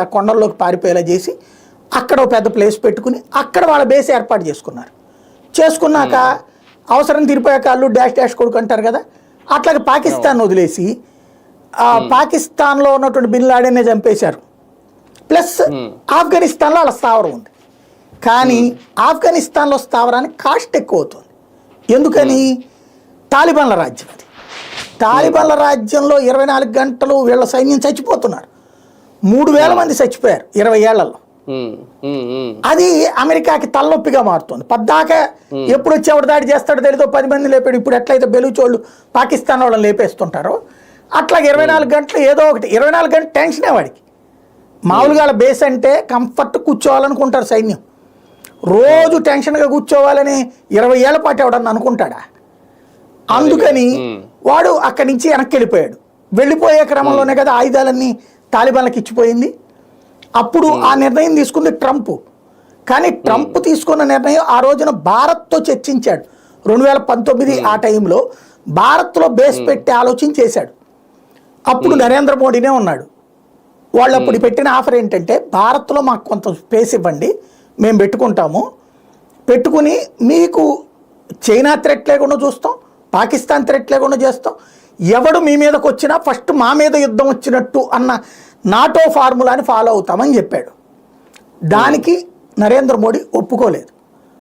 ఆ కొండల్లోకి పారిపోయేలా చేసి అక్కడ ఒక పెద్ద ప్లేస్ పెట్టుకుని అక్కడ వాళ్ళ బేస్ ఏర్పాటు చేసుకున్నాక అవసరం తీరిపోయాక అల్లు డాష్ డాష్ కొడుకు అంటారు కదా, అట్లాగే పాకిస్తాన్ వదిలేసి పాకిస్తాన్లో ఉన్నటువంటి బిన్ లాడెన్నే చంపేశారు. ప్లస్ ఆఫ్ఘనిస్తాన్లో వాళ్ళ స్థావరం ఉంది. కానీ ఆఫ్ఘనిస్తాన్లో స్థావరానికి కాస్ట్ ఎక్కువ అవుతుంది. ఎందుకని? తాలిబాన్ల రాజ్యం అది. తాలిబాన్ల రాజ్యంలో 24 గంటలు వీళ్ళ సైన్యం చచ్చిపోతున్నారు. 3000 మంది చచ్చిపోయారు 20 ఏళ్లలో. అది అమెరికాకి తలనొప్పిగా మారుతుంది. పద్దాక ఎప్పుడు వచ్చేవాడు దాడి చేస్తాడో తెలియదో 10 మంది లేపాడు. ఇప్పుడు ఎట్లయితే బెలూచోళ్ళు పాకిస్తాన్ వాళ్ళని లేపేస్తుంటారో అట్లాగే 24 గంటలు ఏదో ఒకటి. 24 గంటలు టెన్షనే వాడికి. మామూలుగా బేస్ అంటే కంఫర్ట్ కూర్చోవాలనుకుంటారు సైన్యం. రోజు టెన్షన్గా కూర్చోవాలని 20 ఏళ్ల పాటు ఎవడన్నా అనుకుంటాడా? అందుకని వాడు అక్కడి నుంచి వెనక్కి వెళ్ళిపోయాడు. వెళ్ళిపోయే క్రమంలోనే కదా ఆయుధాలన్నీ తాలిబాన్లకు ఇచ్చిపోయింది. అప్పుడు ఆ నిర్ణయం తీసుకుంది ట్రంప్. కానీ ట్రంప్ తీసుకున్న నిర్ణయం ఆ రోజున భారత్తో చర్చించాడు. 2019 ఆ టైంలో భారత్లో బేస్ పెట్టి ఆలోచన చేశాడు. అప్పుడు నరేంద్ర మోడీనే ఉన్నాడు. వాళ్ళు అప్పుడు పెట్టిన ఆఫర్ ఏంటంటే, భారత్లో మాకు కొంత స్పేస్ ఇవ్వండి, మేము పెట్టుకుంటాము, పెట్టుకుని మీకు చైనా థ్రెట్ లేకుండా చూస్తాం, పాకిస్తాన్ థ్రెట్ లేకుండా చేస్తాం, ఎవడు మీ మీదకి వచ్చినా ఫస్ట్ మా మీద యుద్ధం వచ్చినట్టు అన్న నాటో ఫార్ములాని ఫాలో అవుతామని చెప్పాడు. దానికి నరేంద్ర మోడీ ఒప్పుకోలేదు.